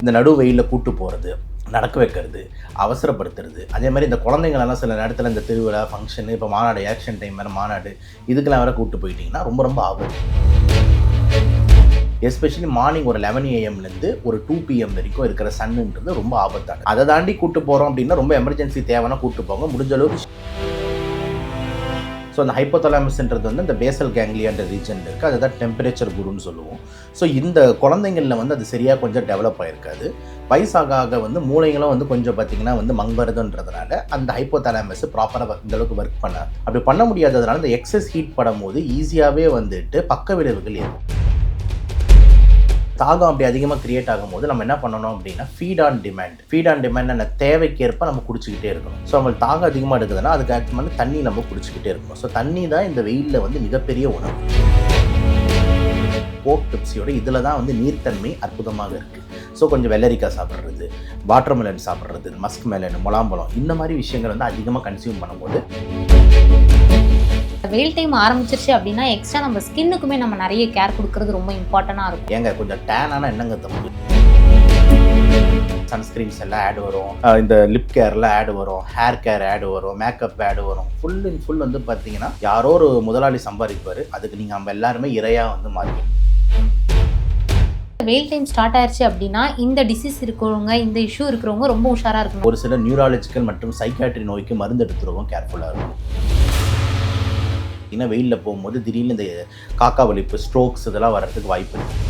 இந்த நடு வெயிலில் கூட்டு போகிறது, நடக்க வைக்கிறது, அவசரப்படுத்துறது, அதே மாதிரி இந்த குழந்தைங்களெல்லாம் சில நேரத்தில் இந்த திருவிழா ஃபங்க்ஷனு இப்போ மாநாடு ஆக்ஷன் டைம் வேறு மாநாடு இதுக்கெல்லாம் வேறு கூப்பிட்டு போயிட்டிங்கன்னா ரொம்ப ரொம்ப ஆபத்து. எஸ்பெஷலி மார்னிங் ஒரு 11 AM ஒரு 2 PM வரைக்கும் இருக்கிற சன்னுன்றது ரொம்ப ஆபத்தானது. அதை தாண்டி கூட்டு போகிறோம் அப்படின்னா ரொம்ப எமர்ஜென்சி தேவைன்னா கூப்பிட்டு போங்க. முடிஞ்ச அளவுக்கு ஸோ அந்த ஹைப்போதலாமஸ்ன்றது இந்த பேசல் கேங்லியான்ற ரீஜன் இருக்குது. அதுதான் டெம்பரேச்சர் குருன்னு சொல்லுவோம். ஸோ இந்த குழந்தைங்களில் அது சரியாக கொஞ்சம் டெவலப் ஆகிருக்காது. வயசாக மூளைகளும் கொஞ்சம் பார்த்திங்கன்னா மங்கறதுன்றதுனால அந்த ஹைப்போதலாமஸ் ப்ராப்பராக இந்தளவுக்கு ஒர்க் பண்ணாது. அப்படி பண்ண முடியாததுனால இந்த எக்ஸஸ் ஹீட் படும் போது ஈஸியாகவே பக்க விளைவுகள் ஏற்படும். தாகம் அப்படி அதிகமாக கிரியேட் ஆகும்போது நம்ம என்ன பண்ணணும் அப்படின்னா ஃபீட் ஆன் டிமாண்ட் என்ன தேவைக்கேற்ப நம்ம குடிச்சிக்கிட்டே இருக்கணும். ஸோ அவங்களுக்கு தாகம் அதிகமாக எடுக்குதுன்னா அதுக்கு ஆக்ட் தண்ணி நம்ம குடிச்சிக்கிட்டே இருக்கணும். ஸோ தண்ணி தான் இந்த வெயிலில் மிகப்பெரிய உணவு. போக் பெப்சியோட இதில் தான் நீர்த்தன்மை அற்புதமாக இருக்குது. ஸோ கொஞ்சம் வெள்ளரிக்காய் சாப்பிட்றது, வாட்டர்மெலன் சாப்பிட்றது, மஸ்க் மெலன், முலாம்பழம் இந்த மாதிரி விஷயங்கள் அதிகமாக கன்சியூம் பண்ணும்போது வெயில் டைம் ஆரம்பிச்சிருச்சு அப்படின்னா எக்ஸ்ட்ரா நம்ம ஸ்கின்னுக்குமே நம்ம நிறைய கேர் கொடுக்கறது ரொம்ப இம்பார்ட்டண்டாக இருக்கும். ஏங்க கொஞ்சம் டேனான என்னங்க தப்பு, சன்ஸ்கிரீன்ஸ் எல்லாம் ஆட் வரும், இந்த லிப் கேர்லாம் ஆட் வரும், ஹேர் கேர் ஆட் வரும், மேக்கப் ஆட் வரும். ஃபுல் அண்ட் ஃபுல் பார்த்தீங்கன்னா யாரோ ஒரு முதலாளி சம்பாதிப்பார், அதுக்கு நீங்கள் நம்ம எல்லாருமே இறையாக மாறி. வெயில் டைம் ஸ்டார்ட் ஆயிடுச்சு அப்படின்னா இந்த டிசீஸ் இருக்கிறவங்க, இந்த இஷ்யூ இருக்கிறவங்க ரொம்ப உஷாராக இருக்கணும். ஒரு சில நியூராலஜிக்கல் மற்றும் சைக்காட்ரி நோய்க்கு மருந்து எடுத்துருவோம், கேர்ஃபுல்லாக இருக்கும். ஏன்னா வெயிலில் போகும்போது திடீர்னு இந்த காக்கா வலிப்பு, ஸ்ட்ரோக்ஸ் இதெல்லாம் வர்றதுக்கு வாய்ப்பு இருக்குது.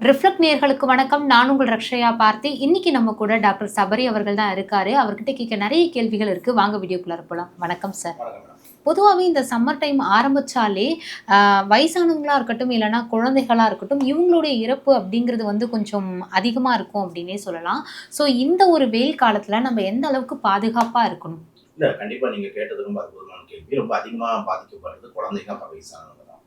ரிஃப்ளெக்ட் நேயர்களுக்கு வணக்கம். நான் உங்கள் ரக்ஷயா பார்த்தி. இன்னைக்கு நம்ம கூட டாக்டர் சபரி அவர்கள் தான் இருக்காரு. அவர்கிட்ட கேட்க நிறைய கேள்விகள் இருக்கு. வாங்க வீடியோக்குள்ள போகலாம். வணக்கம் சார். பொதுவாகவே இந்த சம்மர் டைம் ஆரம்பிச்சாலே வயசானவங்களா இருக்கட்டும் இல்லைன்னா குழந்தைகளா இருக்கட்டும் இவங்களுடைய இறப்பு அப்படிங்கிறது கொஞ்சம் அதிகமாக இருக்கும் அப்படின்னே சொல்லலாம். ஸோ இந்த ஒரு வெயில் காலத்தில் நம்ம எந்த அளவுக்கு பாதுகாப்பாக இருக்கணும்? இல்லை, கண்டிப்பாக நீங்கள் கேட்டது ரொம்ப அற்புதமான கேள்வி. ரொம்ப அதிகமாக பாதிக்கப்படுறது குழந்தைங்க, அப்புறம் வயசானவங்க தான்.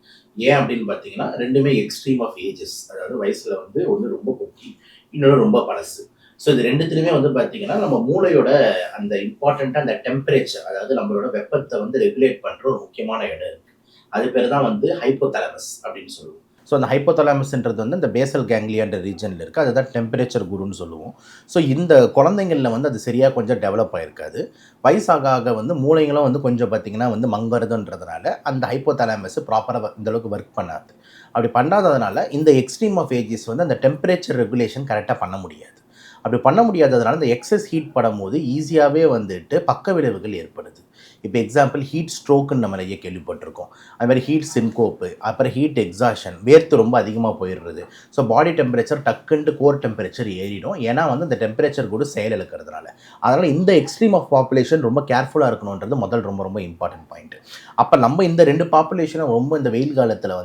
ஏன் அப்படின்னு பார்த்தீங்கன்னா ரெண்டுமே எக்ஸ்ட்ரீம் ஆஃப் ஏஜஸ். அதாவது வயசில் ஒன்று ரொம்ப குட்டி, இன்னொன்று ரொம்ப பழசு. ஸோ இது ரெண்டுத்துலையுமே பார்த்தீங்கன்னா நம்ம மூளையோட அந்த இம்பார்ட்டண்ட்டாக அந்த டெம்பரேச்சர், அதாவது நம்மளோட வெப்பத்தை ரெகுலேட் பண்ணுற ஒரு முக்கியமான இடம் இருக்குது. அது பேர் தான் ஹைப்போதலாமஸ் அப்படின்னு சொல்லுவோம். ஸோ அந்த ஹைப்போதலாமஸ்ன்றது இந்த பேசல் கேங்லியான்ற ரீஜனில் இருக்குது. அதுதான் டெம்பரேச்சர் குருன்னு சொல்லுவோம். ஸோ இந்த குழந்தைங்களில் அது சரியாக கொஞ்சம் டெவலப் ஆகிருக்காது. வயசாக மூளைகளும் கொஞ்சம் பார்த்திங்கன்னா மங்கறதுன்றதுனால அந்த ஹைப்போதலாமஸ் ப்ராப்பராக இந்தளவுக்கு ஒர்க் பண்ணாது. அப்படி பண்ணாததுனால இந்த எக்ஸ்ட்ரீம் ஆஃப் ஏஜஸ் அந்த டெம்பரேச்சர் ரெகுலேஷன் கரெக்டாக பண்ண முடியாது. அப்படி பண்ண முடியாததுனால இந்த எக்ஸஸ் ஹீட் படும் போது ஈஸியாகவே பக்க விளைவுகள் ஏற்படுது. இப்போ எக்ஸாம்பிள் ஹீட் ஸ்ட்ரோக்குன்னு நம்ம நிறைய கேள்விப்பட்டிருக்கோம். அது மாதிரி ஹீட் சின்கோப்பு, அப்புறம் ஹீட் எக்ஸாஷன், வேர்த்து ரொம்ப அதிகமாக போயிடுறது. ஸோ பாடி டெம்பரேச்சர் டக்குன்ட்டு கோர் டெம்பரேச்சர் ஏறிடும். ஏன்னா இந்த டெம்பரேச்சர் கூட செயல் இழக்கிறதுனால. அதனால் இந்த எக்ஸ்ட்ரீம் ஆஃப் பாப்புலேஷன் ரொம்ப கேர்ஃபுல்லாக இருக்கணுன்றது முதல் ரொம்ப ரொம்ப இம்பார்ட்டன்ட் பாயிண்ட். அப்போ நம்ம இந்த ரெண்டு பாப்புலேஷனும் ரொம்ப இந்த வெயில் காலத்தில்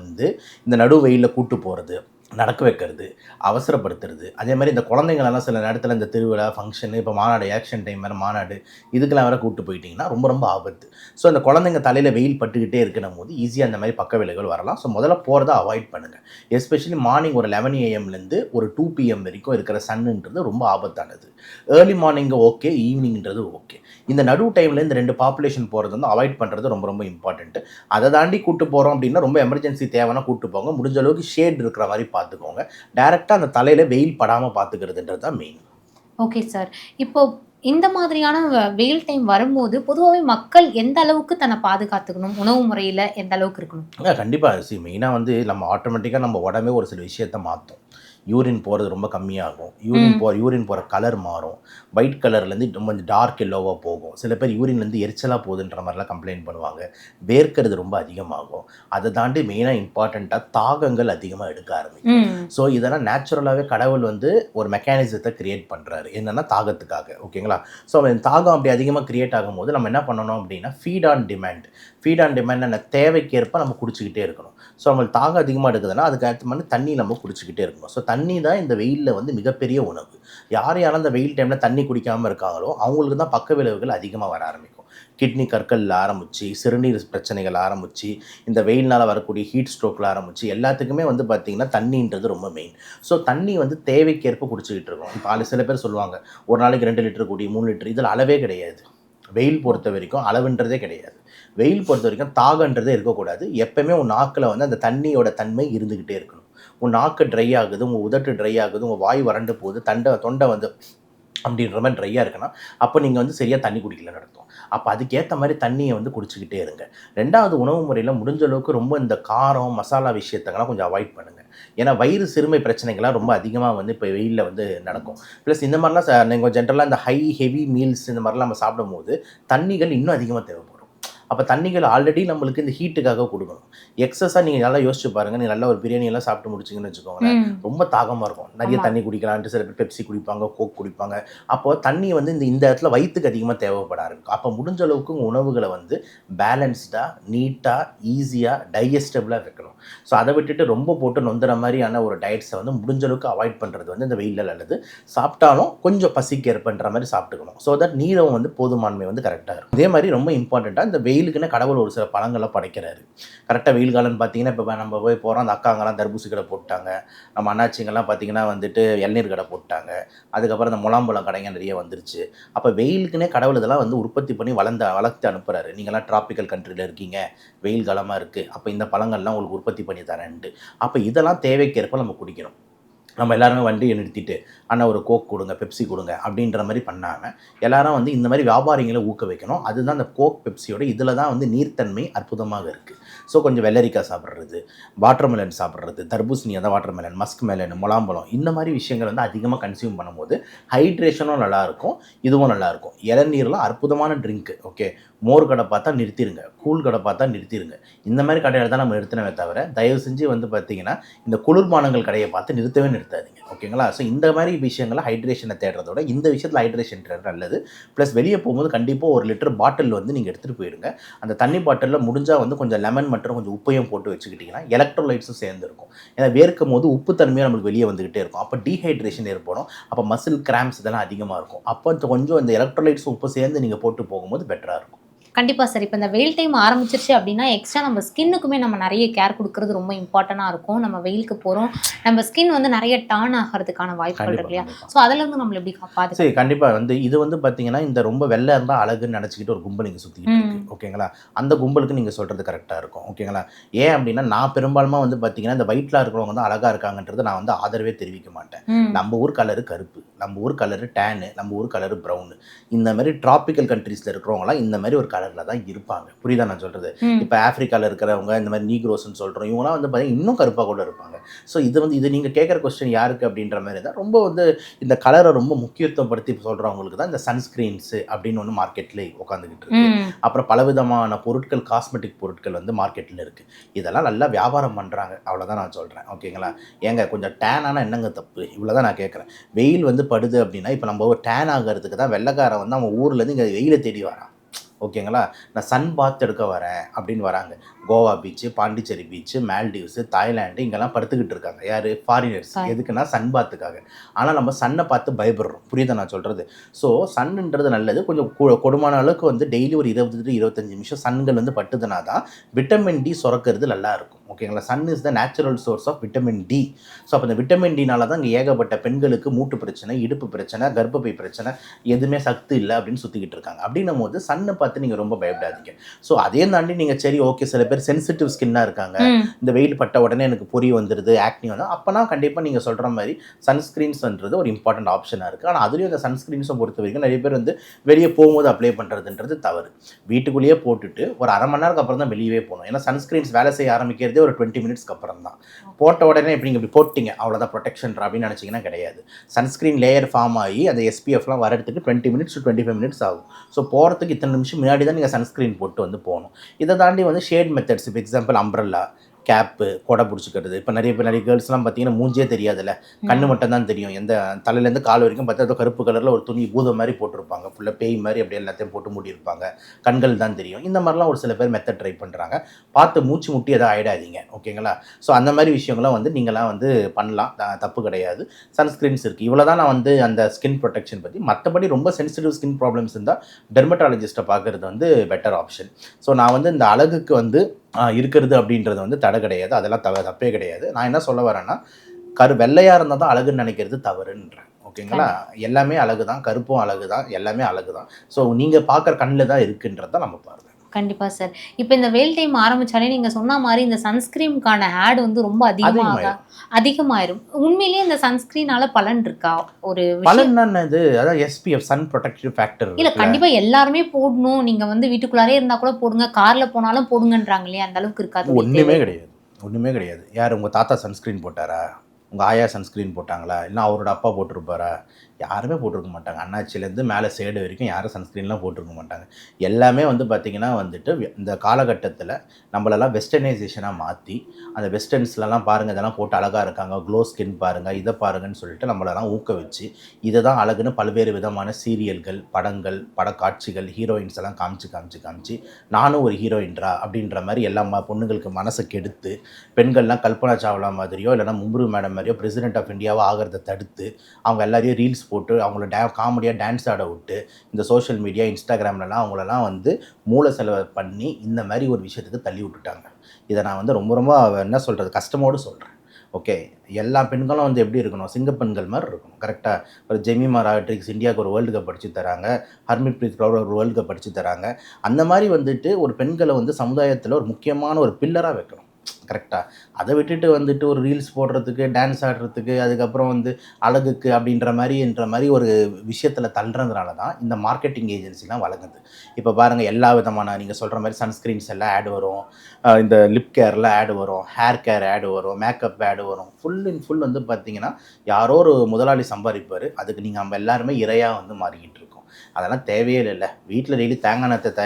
இந்த நடு வெயிலில் கூட்டு போகிறது, நடக்க வைக்கிறது, அவசரப்படுத்துறது, அதே மாதிரி இந்த குழந்தைங்களெல்லாம் சில நேரத்தில் இந்த திருவிழா ஃபங்க்ஷனு இப்போ மாநாடு ஆக்ஷன் டைம் வேறு மாநாடு இதுக்கெல்லாம் வேறு கூப்பிட்டு போயிட்டிங்கன்னா ரொம்ப ரொம்ப ஆபத்து. ஸோ அந்த குழந்தைங்க தலையில் வெயில் பட்டுக்கிட்டே இருக்கிற போது ஈஸியாக அந்த மாதிரி பக்க விளைவுகள் வரலாம். ஸோ முதல்ல போகிறத அவாய்ட் பண்ணுங்கள். எஸ்பெஷலி மார்னிங் ஒரு 11 AM ஒரு 2 PM வரைக்கும் இருக்கிற சன்னுன்றது ரொம்ப ஆபத்தானது. ஏர்லி மார்னிங்கு ஓகே, ஈவினிங்கிறது ஓகே. இந்த நடு டைமில் இந்த ரெண்டு பாப்புலேஷன் போகிறது அவாய்ட் பண்ணுறது ரொம்ப ரொம்ப இம்பார்ட்டன்ட்டு. அதை தாண்டி கூப்பிட்டு போகிறோம் அப்படின்னா ரொம்ப எமர்ஜென்சி தேவைன்னா கூப்பிட்டு போங்க. முடிஞ்ச அளவுக்கு ஷேட் இருக்கிற மாதிரி பார்த்துக்கோங்க. டைரெக்டாக அந்த தலையில் வெயில் படாமல் பார்த்துக்கிறதுன்றது தான் மெயின். Okay sir. இப்போ இந்த மாதிரியான வெயில் டைம் வரும்போது பொதுவாகவே மக்கள் எந்த அளவுக்கு தன்னை பாதுகாத்துக்கணும், உணவு முறையில் எந்த அளவுக்கு இருக்கணும்? கண்டிப்பாக மெயினாக நம்ம ஆட்டோமேட்டிக்காக நம்ம உடம்பே ஒரு சில விஷயத்தை மாற்றும். யூரின் போகிறது ரொம்ப கம்மியாகும். யூரின் போகிற கலர் மாறும். ஒயிட் கலர்லேருந்து ரொம்ப டார்க் எல்லோவாக போகும். சில பேர் யூரின்லேருந்து எரிச்சலாக போகுதுன்ற மாதிரிலாம் கம்ப்ளைண்ட் பண்ணுவாங்க. வேர்க்கிறது ரொம்ப அதிகமாகும். அதை தாண்டி மெயினாக இம்பார்ட்டண்ட்டாக தாகங்கள் அதிகமாக எடுக்க ஆரம்பிக்கும். ஸோ இதெல்லாம் நேச்சுரலாகவே கடவுள் ஒரு மெக்கானிசத்தை கிரியேட் பண்ணுறாரு. என்னென்னா தாகத்துக்காக. ஓகேங்களா? ஸோ அவன் தாகம் அப்படி அதிகமாக கிரியேட் ஆகும்போது நம்ம என்ன பண்ணணும் அப்படின்னா ஃபீட் ஆன் டிமாண்ட் என்ன தேவைக்கேற்ப நம்ம குடிச்சிக்கிட்டே இருக்கணும். ஸோ அவங்களுக்கு தாகம் அதிகமாக எடுக்குதுன்னா அதுக்கு ஏற்ற தண்ணி நம்ம குடிச்சிக்கிட்டே இருக்கணும். ஸோ தண்ணி தான் இந்த வெயிலில் மிகப்பெரிய உணவு. யாரும் அந்த வெயில் டைமில் தண்ணி குடிக்காமல் இருக்காங்களோ அவங்களுக்கு தான் பக்க விளைவுகள் அதிகமாக வர ஆரம்பிக்கும். கிட்னி கற்களில் ஆரம்பித்து, சிறுநீர் பிரச்சனைகள் ஆரம்பித்து, இந்த வெயில்னால் வரக்கூடிய ஹீட் ஸ்ட்ரோக்கில் ஆரம்பித்து எல்லாத்துக்குமே பார்த்திங்கன்னா தண்ணின்றது ரொம்ப மெயின். ஸோ தண்ணி தேவைக்கேற்ப குடிச்சிக்கிட்டு இருக்கணும். இப்போ சில பேர் சொல்லுவாங்க ஒரு நாளைக்கு 2 லிட்டர் குடி, 3 லிட்டர், இதில் அளவே கிடையாது. வெயில் பொறுத்த வரைக்கும் அளவுன்றதே கிடையாது. வெயில் பொறுத்த வரைக்கும் தாகன்றதே இருக்கக்கூடாது. எப்பவுமே உன் நாக்கில் அந்த தண்ணியோட தன்மை இருந்துக்கிட்டே இருக்கணும். உங்கள் நாக்கு ட்ரை ஆகுது, உங்கள் உதட்டு ட்ரை ஆகுது, உங்கள் வாய் வறண்டு போகுது, தொண்டை வந்து அப்படின்ற மாதிரி ட்ரையாக இருக்குன்னா அப்போ நீங்கள் வந்து சரியாக தண்ணி குடிக்கலன்னு அர்த்தம். அப்போ அதுக்கேற்ற மாதிரி தண்ணியை வந்து குடிச்சிக்கிட்டே இருங்க. 2வது உணவு முறையில் முடிஞ்ச அளவுக்கு ரொம்ப இந்த காரம் மசாலா விஷயத்தெல்லாம் கொஞ்சம் அவாய்ட் பண்ணுங்கள். ஏன்னா வயிறு சிறுமை பிரச்சனைகள்லாம் ரொம்ப அதிகமாக வந்து இப்போ வெயிலில் வந்து நடக்கும். ப்ளஸ் இந்த மாதிரிலாம் நீங்கள் ஜென்ரலாக இந்த ஹெவி மீல்ஸ் இந்த மாதிரிலாம் நம்ம சாப்பிடும்போது தண்ணிகள் இன்னும் அதிகமாக தேவைப்படும். அப்போ தண்ணிகள் ஆல்ரெடி நம்மளுக்கு இந்த ஹீட்டுக்காக கொடுக்கணும். எக்ஸஸாக நீங்கள் நல்லா யோசிச்சு பாருங்கள். நீங்கள் நல்லா ஒரு பிரியாணியெல்லாம் சாப்பிட்டு முடிச்சிங்கன்னு வச்சுக்கோங்களேன், ரொம்ப தாகமாக இருக்கும். நிறைய தண்ணி குடிக்கலான்ட்டு சில பேர் பெப்சி குடிப்பாங்க, கோக் குடிப்பாங்க. அப்போ தண்ணி வந்து இந்த இடத்துல வயிற்றுக்கு அதிகமாக தேவைப்பட ஆரம்பிக்கும். அப்போ முடிஞ்ச அளவுக்கு உங்கள் உணவுகளை வந்து பேலன்ஸ்டாக, நீட்டாக, ஈஸியாக, டைஜஸ்டபிளாக வைக்கணும். ஸோ அதை விட்டுட்டு ரொம்ப போட்டு நொந்துற மாதிரியான ஒரு டயட்ஸை வந்து முடிஞ்ச அளவுக்கு அவாய்ட் பண்ணுறது வந்து இந்த வெயிலில் நல்லது. சாப்பிட்டாலும் கொஞ்சம் பசிக்கு ஏற்பன்ற மாதிரி சாப்பிட்டுக்கணும். ஸோ தட் நீரம் வந்து போதுமான்மை வந்து கரெக்டாக இருக்கும். அதே மாதிரி ரொம்ப இம்பார்ட்டண்ட்டாக இந்த வெயிலுக்குன்னு கடவுள் ஒரு சில பழங்கள்லாம் படைக்கிறாரு. கரெக்டாக வெயில் காலம்னு பார்த்தீங்கன்னா இப்போ நம்ம போய் போகிறோம், அந்த அக்காங்கெல்லாம் தர்பூசி கடை போட்டாங்க, நம்ம அண்ணாச்சிங்கெல்லாம் பார்த்தீங்கன்னா வந்துட்டு இளநீர் கடை போட்டாங்க, அதுக்கப்புறம் இந்த முலாம்பழம் கடைங்க நிறைய வந்துருச்சு. அப்போ வெயிலுக்குன்னே கடவுள் இதெல்லாம் வந்து உற்பத்தி பண்ணி வளர்த்து அனுப்புகிறாரு. நீங்கள்லாம் ட்ராபிக்கல் கண்ட்ரியில் இருக்கீங்க, வெயில் காலமாக இருக்குது, அப்போ இந்த பழங்கள்லாம் உங்களுக்கு உற்பத்தி பண்ணி தரேன்ட்டு. அப்போ இதெல்லாம் தேவைக்கேற்ப நம்ம குடிக்கணும். நம்ம எல்லாருமே வண்டியை நிறுத்திட்டு அண்ணா ஒரு கோக் கொடுங்க, பெப்சி கொடுங்க அப்படின்ற மாதிரி பண்ணாமல் எல்லாரும் வந்து இந்த மாதிரி வியாபாரிகளை ஊக்க வைக்கணும். அதுதான் அந்த கோக் பெப்சியோட இதில் தான் வந்து நீர்த்தன்மை அற்புதமாக இருக்குது. ஸோ கொஞ்சம் வெள்ளரிக்காய் சாப்பிட்றது, வாட்டர்மெலன் சாப்பிட்றது, தர்பூசணி அதான் வாட்டர்மெலன், மஸ்க் மெலன், முலாம்பழம் இந்த மாதிரி விஷயங்கள் வந்து அதிகமாக கன்சியூம் பண்ணும்போது ஹைட்ரேஷனும் நல்லாயிருக்கும், இதுவும் நல்லாயிருக்கும். இளநீர்லாம் அற்புதமான ட்ரிங்க்கு. ஓகே, மோர் கடை பார்த்தா நிறுத்திடுங்க, கூழ் கடை பார்த்தா நிறுத்திடுங்க. இந்த மாதிரி கடையில் தான் நம்ம நிறுத்தினவே தவிர தயவு செஞ்சு வந்து பார்த்திங்கன்னா இந்த குளிர்பானங்கள் கடையை பார்த்து நிறுத்தவே நிறுத்தாதீங்க. ஓகேங்களா? ஸோ இந்த மாதிரி விஷயங்களை ஹைட்ரேஷனை தேடுறதோட இந்த விஷயத்தில் ஹைட்ரேஷன் தேடுறது நல்லது. ப்ளஸ் வெளியே போகும்போது கண்டிப்பாக 1 லிட்டர் பாட்டில் வந்து நீங்கள் எடுத்துகிட்டு போயிடுங்க. அந்த தண்ணி பாட்டிலில் முடிஞ்சால் வந்து கொஞ்சம் லெமன் மற்றும் கொஞ்சம் உப்பையும் போட்டு வச்சுக்கிட்டிங்கன்னா எலக்ட்ரோலைட்ஸும் சேர்ந்துருக்கும். ஏன்னா வேர்க்கும் போது உப்பு தன்மையாக நம்மளுக்கு வெளியே வந்துக்கிட்டே இருக்கும். அப்போ டீஹைட்ரேஷன் ஏற்படும். அப்போ மசில் கிராம்ஸ் இதெல்லாம் அதிகமாக இருக்கும். அப்போ கொஞ்சம் இந்த எலக்ட்ரோலைட்ஸ் உப்பு சேர்ந்து நீங்கள் போட்டு போகும்போது பெட்டராக இருக்கும். கண்டிப்பாக சார். இப்போ இந்த வெயில் டைம் ஆரம்பிச்சிருச்சு அப்படின்னா எக்ஸ்ட்ரா நம்ம ஸ்கின்னுக்குமே நம்ம நிறைய கேர் கொடுக்கறது ரொம்ப இம்பார்ட்டண்டாக இருக்கும். நம்ம வெயிலுக்கு போகிறோம், நம்ம ஸ்கின் வந்து நிறைய டான் ஆகிறதுக்கான வாய்ப்புகள் இருக்கு இல்லையா? ஸோ அதிலேருந்து நம்மளை எப்படி காப்பாது? சரி, கண்டிப்பாக வந்து இது வந்து பார்த்தீங்கன்னா இந்த ரொம்ப வெள்ளை இருந்தால் அழகுன்னு நினச்சிக்கிட்டு ஒரு கும்பல் நீங்கள் சுற்றிக்கிட்டு இருக்கு. ஓகேங்களா? அந்த கும்பலுக்கு நீங்கள் சொல்கிறது கரெக்டாக இருக்கும். ஓகேங்களா? ஏன் அப்படின்னா நான் பெரும்பாலுமா வந்து பார்த்தீங்கன்னா இந்த வயிற்றில் இருக்கிறவங்க வந்து அழகாக இருக்காங்கன்றது நான் வந்து ஆதரவே தெரிவிக்க மாட்டேன். நம்ம ஊர் கலரு கருப்பு, நம்ம ஊர் கலரு டேனு, நம்ம ஊர் கலரு ப்ரௌனு. இந்த மாதிரி டிராபிக்கல் கண்ட்ரீஸில் இருக்கிறவங்களாம் இந்த மாதிரி ஒரு கலரில் தான் இருப்பாங்க. புரியுதா நான் சொல்கிறது? இப்போ ஆஃப்ரிக்காவில் இருக்கிறவங்க இந்த மாதிரி நீக்ரோஸ்ன்னு சொல்கிறோம், இவங்களாம் வந்து பார்த்தீங்கன்னா இன்னும் கருப்பாக கூட இருப்பாங்க. ஸோ இது நீங்கள் கேட்குற கொஸ்டின் யாருக்கு அப்படின்ற மாதிரி தான் ரொம்ப வந்து இந்த கலரை ரொம்ப முக்கியத்துவப்படுத்தி சொல்கிறவங்களுக்கு தான் இந்த சன்ஸ்க்ரீன்ஸு அப்படின்னு ஒன்று மார்க்கெட்டில் உட்காந்துக்கிட்டு இருக்கு. அப்புறம் பலவிதமான பொருட்கள், காஸ்மெட்டிக் பொருட்கள் வந்து மார்க்கெட்டில் இருக்குது. இதெல்லாம் நல்லா வியாபாரம் பண்ணுறாங்க, அவ்வளோதான் நான் சொல்கிறேன். ஓகேங்களா? ஏங்க கொஞ்சம் டேன் ஆனால் என்னங்க தப்பு? இவ்வளோ தான் நான் கேட்குறேன். வெயில் வந்து படுது அப்படின்னா இப்போ நம்ம ஒரு டேன் ஆகிறதுக்கு தான் வெள்ளைக்காரன் வந்து அவன் ஊர்லேருந்து இங்கே வெயிலை தேடி வரான். ஓகேங்களா? நான் சன் பாத் எடுக்க வரேன் அப்படின்னு வராங்க. Goa beach, Pondicherry beach, Maldives, Thailand இங்கெல்லாம் படுத்துக்கிட்டு இருக்காங்க. யார்? ஃபாரினர்ஸ். எதுக்குன்னா சன் பாத்துக்காக. ஆனால் நம்ம சன்னை பார்த்து பயப்படுறோம். புரியுதா நான் சொல்கிறது? ஸோ சன்னுன்றது நல்லது. கொஞ்சம் கொடுமான அளவுக்கு வந்து டெய்லி ஒரு 20-25 நிமிஷம் சன்கள் வந்து பட்டுதுனா தான் விட்டமின் டி சுரக்கிறது நல்லாயிருக்கும். ஓகேங்களா? Sun is the natural source of vitamin D. So அப்போ இந்த விட்டமின் டினால தான் இங்கே ஏகப்பட்ட பெண்களுக்கு மூட்டு பிரச்சனை, இடுப்பு பிரச்சனை, கர்ப்பப்பை பிரச்சனை, எதுவுமே சக்தி இல்லை அப்படின்னு சுற்றிக்கிட்டு இருக்காங்க. அப்படின்னும் போது சன்னை பார்த்து நீங்கள் ரொம்ப பயப்படாதீங்க. ஸோ அதையும் தாண்டி நீங்கள் சரி ஓகே, சில பேர் சென்சிட்டிவ் ஸ்கின்னாக இருக்காங்க, இந்த வெயில் பட்ட உடனே எனக்கு பொறி வந்துடுது, ஆக்னி வந்து, அப்போனா கண்டிப்பாக நீங்கள் சொல்கிற மாதிரி சன்ஸ்க்ரீன்ஸ்ன்றது ஒரு இம்பார்ட்டன்ட் ஆப்ஷனாக இருக்குது. ஆனால் அதுலேயும் அந்த சன்ஸ்க்ரீன்ஸும் பொறுத்த வரைக்கும் நிறைய பேர் வந்து வெளியே போகும்போது அப்ளை பண்ணுறதுன்றது தவறு. வீட்டுக்குள்ளேயே போட்டுட்டு ஒரு அரை மணி நேரத்துக்கு அப்புறம் தான் வெளியே போகணும். ஏன்னா சன்ஸ்க்ரீன்ஸ் வேலை செய்ய ஆரம்பிக்கிறதே ஒரு 20 மினிட்ஸ்க்கு அப்புறம் தான். போட்ட உடனே இப்படி நீங்கள் இப்படி போட்டிங்க அவ்வளோதான் ப்ரொடெக்ஷன் அப்படின்னு நினச்சிங்கன்னா கிடையாது. சன்ஸ்க்ரீன் லேயர் ஃபார்ம் ஆகி அந்த SPFலாம் வரதுக்கு 20 மினிட்ஸ் to 25 மினிட்ஸ் ஆகும். ஸோ போகிறதுக்கு இத்தனை நிமிஷம் முன்னாடி தான் நீங்கள் சன்ஸ்க்ரீன் போட்டு வந்து போகணும். இதை தாண்டி வந்து ஷேட் மெத்தட்ஸ், இப்போ எக்ஸாம்பிள் அம்ப்ரெல்லா, கேப்பு, கொடை பிடிச்சிக்கிறது. இப்போ நிறைய கேர்ள்ஸ்லாம் பார்த்தீங்கன்னா மூஞ்சே தெரியாதுல்ல, கண்ணு மட்டும் தான் தெரியும். எந்த தலையிலேருந்து கால் வரைக்கும் பார்த்தா ஏதோ கருப்பு கலரில் ஒரு துணி பூதம் மாதிரி போட்டிருப்பாங்க, ஃபுல்லாக பேய் மாதிரி அப்படியே எல்லாத்தையும் போட்டு மூடியிருப்பாங்க, கண்கள் தான் தெரியும். இந்த மாதிரிலாம் ஒரு சில பேர் மெத்தட் ட்ரை பண்ணுறாங்க. பார்த்து மூச்சு முட்டி எதாவது ஆகிடாதீங்க. ஓகேங்களா? ஸோ அந்த மாதிரி விஷயங்களாம் வந்து நீங்களாம் வந்து பண்ணலாம், தப்பு கிடையாது. சன்ஸ்க்ரீன்ஸ் இருக்குது. இவ்வளோ தான் நான் வந்து அந்த ஸ்கின் ப்ரொடெக்ஷன் பற்றி. மற்றபடி ரொம்ப சென்சிட்டிவ் ஸ்கின் ப்ராப்ளம்ஸ் இருந்தால் டெர்மட்டாலஜிஸ்ட்டை பார்க்குறது வந்து பெட்டர் ஆப்ஷன். ஸோ நான் வந்து இந்த அழகுக்கு வந்து இருக்கிறது அப்படின்றது வந்து தடை கிடையாது, அதெல்லாம் தப்பே கிடையாது. நான் என்ன சொல்ல வரேன்னா, வெள்ளையாக இருந்தால் தான் அழகுன்னு நினைக்கிறது தவறுன்றேன். ஓகேங்களா? எல்லாமே அழகு தான், கருப்பும் அழகு தான், எல்லாமே அழகு தான். ஸோ நீங்கள் பார்க்குற கண்ணில் தான் இருக்குன்றது தான் நம்ம பார்க்குறோம். கண்டிப்பா சார். இப்ப இந்த வெயில் டைம் ஆரம்பிச்சாலே நீங்க சொன்ன மாரி இந்த சன்ஸ்கிரீம்க்கான ஆட் வந்து ரொம்ப அதிகமாயிரும். உண்மையிலேயே இந்த சன்ஸ்கிரீனால பலன் இருக்கா? ஒரு விஷயம் பலன்னா என்னது? அதான் SPF சன் புரொடெக்டிவ் ஃபேக்டர் இல்ல இருக்குல்ல. கண்டிப்பா எல்லாருமே போடணும். நீங்க வந்து வீட்டுக்குள்ளாரே இருந்தா கூட போடுங்க. கார்ல போனாலும் போடுங்கன்றாங்க இல்லையா? அந்த அளவுக்கு இருக்கா அதோடைய ஒண்ணுமே தேவை? கிடையாது. ஒண்ணுமே கிடையாது. யாரு உங்க தாத்தா சன்ஸ்கிரீன் போட்டாரா? உங்க ஆயா சன்ஸ்கிரீன் போட்டாங்களா? இல்ல அவரோட அப்பா போட்டிருப்பாரா? யாருமே போட்டிருக்க மாட்டாங்க. அண்ணாச்சிலேருந்து மேல சேடு வரைக்கும் யாரும் சன்ஸ்கிரீன்லாம் போட்டிருக்க மாட்டாங்க. எல்லாமே வந்து பார்த்தீங்கன்னா வந்துட்டு, இந்த காலகட்டத்தில நம்மளெல்லாம் வெஸ்டர்னைசேஷனா மாத்தி, அந்த வெஸ்டர்ன்ஸ்லலாம் பாருங்க இதெல்லாம் போட்டு அழகா இருக்காங்க. க்ளோ ஸ்கின் பாருங்க, இத பாருங்கன்னு சொல்லிட்டு நம்மளெல்லாம் ஊக்குவிச்சு, இதுதான் அழகுன்னு பல்வேறு விதமான சீரியல்கள், படங்கள், படக்காட்சிகள், ஹீரோயின்ஸ் எல்லாம் காமிச்சு, நானும் ஒரு ஹீரோயின்டா அப்படின்ற மாரி எல்லா பொண்ணுங்களுக்கு மனச கெடுத்து, பெண்கள்லாம் கல்பனா சாவ்லா மாதிரியோ, இல்லைனா மும்ரு மேடம் மாரியோ பிரசிடென்ட் ஆஃப் இந்தியாவா ஆகுறத தடுத்து, அவங்க எல்லாரையும் ரீல்ஸ் போட்டு அவங்கள காமெடியா டான்ஸ் ஆட விட்டு, இந்த சோஷியல் மீடியா, இன்ஸ்டாகிராம்லலாம் அவங்களலாம் வந்து மூளை செலவு பண்ணி, இந்த மாரி ஒரு விஷயத்துக்கு தள்ளி விட்டுட்டாங்க. இத நான் வந்து ரொம்ப ரொம்ப என்ன சொல்றது, கஷ்டமோடு சொல்றேன். ஓகே. எல்லா பெண்களும் வந்து எப்படி இருக்கணும்? சிங்க பெண்கள் மாரி இருக்கணும். கரெக்ட்டா? ஒரு ஜெமிமா ராட்ரிக்ஸ் இந்தியாவுக்கு ஒரு வேர்ல்டு கப் அடிச்சு தராங்க. ஹர்மன்ப்ரீத் கவுர் ஒரு வேர்ல்டு கப் அடிச்சு தராங்க. அந்த மாரி வந்துட்டு ஒரு பெண்கள வந்து சமுதாயத்தில ஒரு முக்கியமான ஒரு பில்லரா வைக்கணும். கரெக்ட்டா? அத விட்டுட்டு வந்துட்டு ஒரு ரீல்ஸ் போடுறதுக்கு, டான்ஸ் ஆடுறதுக்கு, அதுக்கப்புறம் வந்து அழகுக்கு அப்படின்ற மாரி ஒரு விஷயத்தில தள்றதுனால தான் இந்த மார்க்கெட்டிங் ஏஜென்சிலாம் வளருது. இப்ப பாருங்க எல்லா விதமான நீங்க சொல்ற மாரி சன்ஸ்கிரீன்ஸ் எல்லாம் ஆட் வரும். இந்த லிப் கேர்ல ஆட் வரும். ஹேர் கேர் ஆட் வரும். மேக்கப் ஆட் வரும். ஃபுல் அண்ட் ஃபுல் வந்து பார்த்தீங்கன்னா, யாரோ ஒரு முதலாளி சம்பாரிப்பாரு. அதுக்கு நம்ம எல்லாருமே இரையா வந்து மாறிக்கிட்டு இருக்கோம். அதெல்லாம் தேவையே இல்லைல்ல. வீட்ல டெய்லி தேங்காய் எண்ணெத்த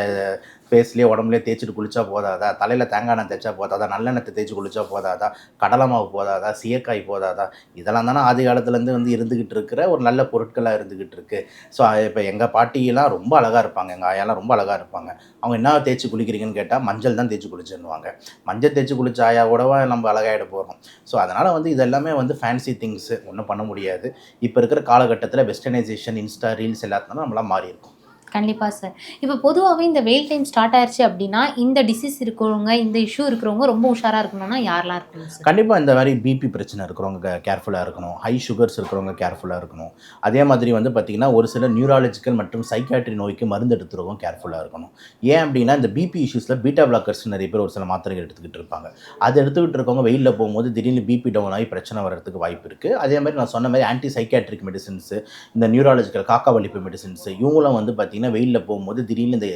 ஃபேஸ்லேயே உடம்புலேயே தேய்ச்சிட்டு குளிச்சா போதாதா? தலையில தேங்காய் எண்ணெய் தேய்ச்சா போதாதா? நல்லெண்ணெத்த தேய்ச்சி குளிச்சா போதாதா? கடலை மாவு போதாதா? சீயக்காய் போதாதா? இதெல்லாம் தானே ஆதி காலத்துலேருந்து வந்து இருந்துகிட்டு இருக்கிற ஒரு நல்ல பொருட்களா இருந்துகிட்டு இருக்கு. ஸோ இப்போ எங்க பாட்டியெல்லாம் ரொம்ப அழகா இருப்பாங்க. எங்க ஆயாலாம் ரொம்ப அழகா இருப்பாங்க. அவங்க என்ன தேய்ச்சி குளிக்கிறீங்கன்னு கேட்டா, மஞ்சள் தான் தேய்ச்சி குளிச்சேன்னுவாங்க. மஞ்சள் தேய்ச்சி குளிச்ச ஆயாவோடவா நம்ம அழகாயிட போறோம். ஸோ அதனால வந்து இது எல்லாமே வந்து ஃபேன்சி திங்ஸ். ஒண்ணும் பண்ண முடியாது. இப்ப இருக்கிற காலகட்டத்தில வெஸ்டர்னைசேஷன், இன்ஸ்டா, ரீல்ஸ் எல்லாத்துனால நம்மலாம் மாறியிருக்கோம். கண்டிப்பா சார். இப்ப பொதுவாவே இந்த வெயில் டைம் ஸ்டார்ட் ஆயிருச்சு அப்டின்னா, இந்த டிசீஸ் இருக்கிறவங்க, இந்த இஷ்யூ இருக்கிறவங்க ரொம்ப உஷாரா இருக்கணும்னா யாரெல்லாம் இருக்கணும் சார்? கண்டிப்பா இந்த மாரி பிபி பிரச்சனை இருக்கிறவங்க கேர்ஃபுல்லா இருக்கணும். ஹை சுகர்ஸ் இருக்கிறவங்க கேர்ஃபுல்லா இருக்கணும். அதே மாதிரி வந்து பார்த்தீங்கன்னா, ஒரு சில நியூராலஜிக்கல் மற்றும் சைக்கியாட்ரி நோய்க்கு மருந்து எடுத்துறவங்க கேர்ஃபுல்லா இருக்கணும். ஏன் அப்டின்னா, இந்த பிபி இஷ்யூஸ்ல பீட்டா பிளாக்கர்ஸ் நெறைய பேர் ஒரு சில மாத்திரைகள் எடுத்துக்கிட்டு இருப்பாங்க. அது எடுத்துக்கிட்டு இருக்கவங்க வெயில்ல போகும்போது திடீர்னு பிபி டவுன் ஆகி பிரச்சனை வர்றதுக்கு வாய்ப்பு இருக்கு. அதே மாரி நான் சொன்ன மாரி ஆன்டி சைக்கியாட்ரிக் மெடிசின்ஸ், இந்த நியூராலஜிக்கல் காக்கா வலிப்பு மெடிசின்ஸ் இவங்களும் வந்து பார்த்தீங்கன்னா, வெயில்ல போகும்போது திடீர்னு இந்த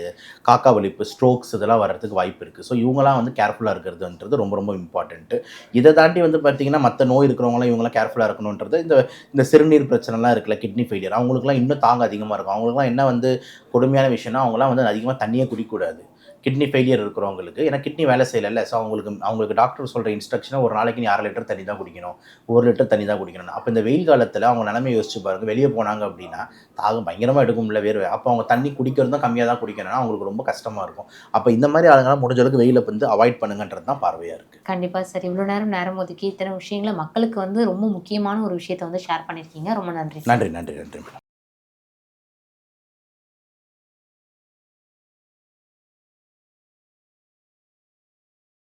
காக்கா வலிப்பு, ஸ்ட்ரோக்ஸ் இதெல்லாம் வர்றதுக்கு வாய்ப்பு இருக்கு. ஸோ இவங்கலாம் வந்து கேர்ஃபுல்லா இருக்கிறதுன்றது ரொம்ப ரொம்ப இம்பார்ட்டன்ட். இத தாண்டி வந்து பார்த்தீங்கன்னா, மத்த நோய் இருக்கிறவங்கலாம் இவங்கலாம் கேர்ஃபுல்லா இருக்கணுன்றது இந்த இந்த சிறுநீர் பிரச்சனைலாம் இருக்குல்ல, கிட்னி ஃபெயிலியர் அவங்களுக்குலாம் இன்னும் தாகம் அதிகமா இருக்கும். அவங்களுக்குலாம் என்ன வந்து கொடுமையான விஷயம்னா, அவங்கலாம் வந்து அதிகமா தண்ணியே குடிக்கக்கூடாது. கிட்னி ஃபெயிலியர் இருக்கிறவங்களுக்கு. ஏன்னா கிட்னி வேலை செய்யலல்ல. ஸோ அவங்களுக்கு டாக்டர் சொல்ற இன்ஸ்ட்ரக்ஷன் ஒரு நாளைக்கு நீ 1/2 லிட்டர் தண்ணி தான் குடிக்கணும். 1 லிட்டர் தண்ணி தான் குடிக்கணும்னு. அப்ப இந்த வெயில் காலத்தில அவங்க நிலைமைய யோசிச்சு பாருங்க. வெளிய போனாங்க அப்படின்னா, தாகம் பயங்கரமா எடுக்கும்ல வேர்வை. அப்ப அவங்க தண்ணி குடிக்கிறதும் கம்மியா தான் குடிக்கணும்னா, அவங்களுக்கு ரொம்ப கஷ்டமா இருக்கும். அப்ப இந்த மாரி ஆளுங்கலாம் முடிஞ்ச அளவுக்கு வெயில வந்து அவாய்ட் பண்ணுங்கன்றது தான் பார்வையா இருக்கு. கண்டிப்பா சார். இவ்ளோ நேரம் ஒதுக்கி இத்தன விஷயங்கள மக்களுக்கு வந்து ரொம்ப முக்கியமான ஒரு விஷயத்த வந்து ஷேர் பண்ணியிருக்கீங்க. ரொம்ப நன்றி சார். நன்றி மேடம்.